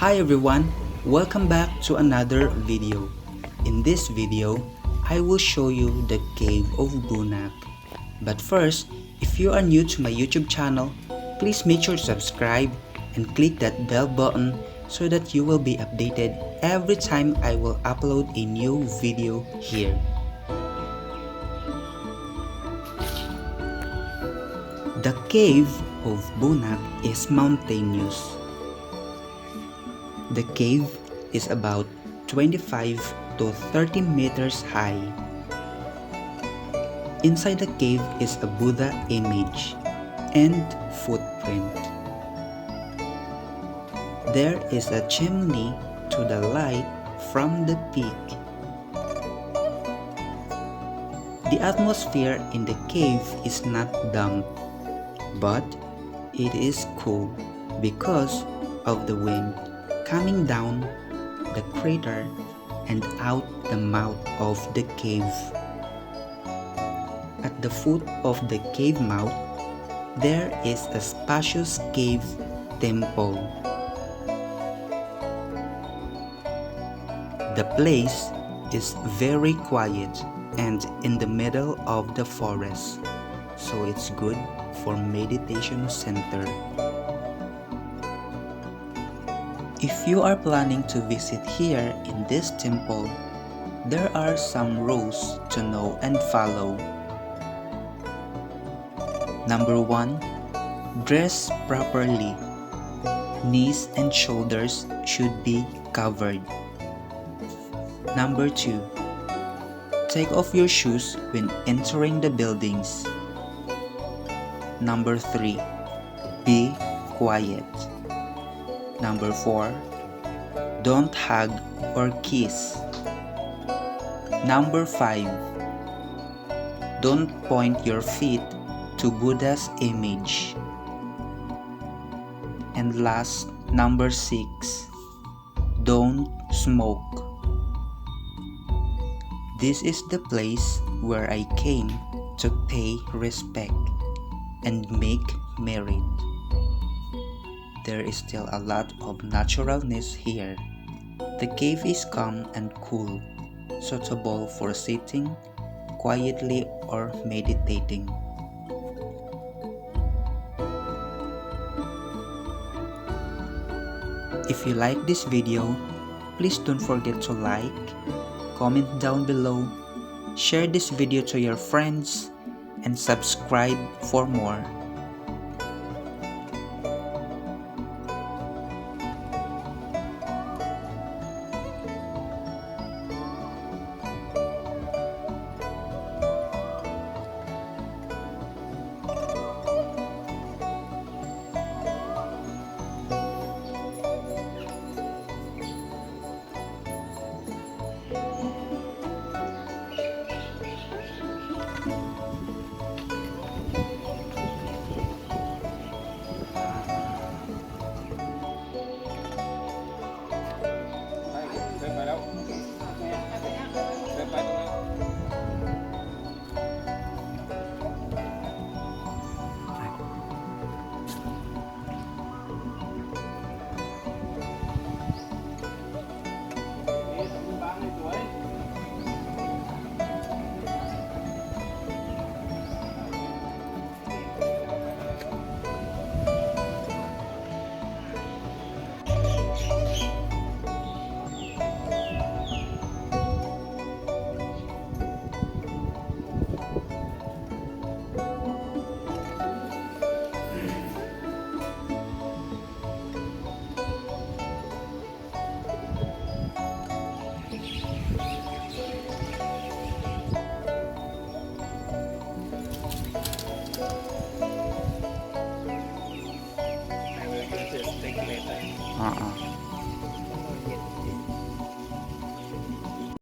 Hi everyone, welcome back to another video. In this video, I will show you the cave of Bunnak. But first, if you are new to my YouTube channel, please make sure to subscribe and click that bell button so that you will be updated every time I will upload a new video here. The cave of Bunnak is mountainous. The cave is about 25 to 30 meters high. Inside the cave is a Buddha image and footprint. There is a chimney to the light from the peak. The atmosphere in the cave is not damp, but it is cool because of the wind coming down the crater and out the mouth of the cave. At the foot of the cave mouth, there is a spacious cave temple. The place is very quiet and in the middle of the forest, so it's good for meditation center. If you are planning to visit here in this temple, there are some rules to know and follow. Number 1. Dress properly. Knees and shoulders should be covered. Number 2. Take off your shoes when entering the buildings. Number 3. Be quiet. Number 4. Don't hug or kiss. Number 5. Don't point your feet to Buddha's image. And last, number 6. Don't smoke. This is the place where I came to pay respect and make merit. There is still a lot of naturalness here. The cave is calm and cool, suitable for sitting quietly or meditating. If you like this video, please don't forget to like, comment down below, share this video to your friends, and subscribe for more.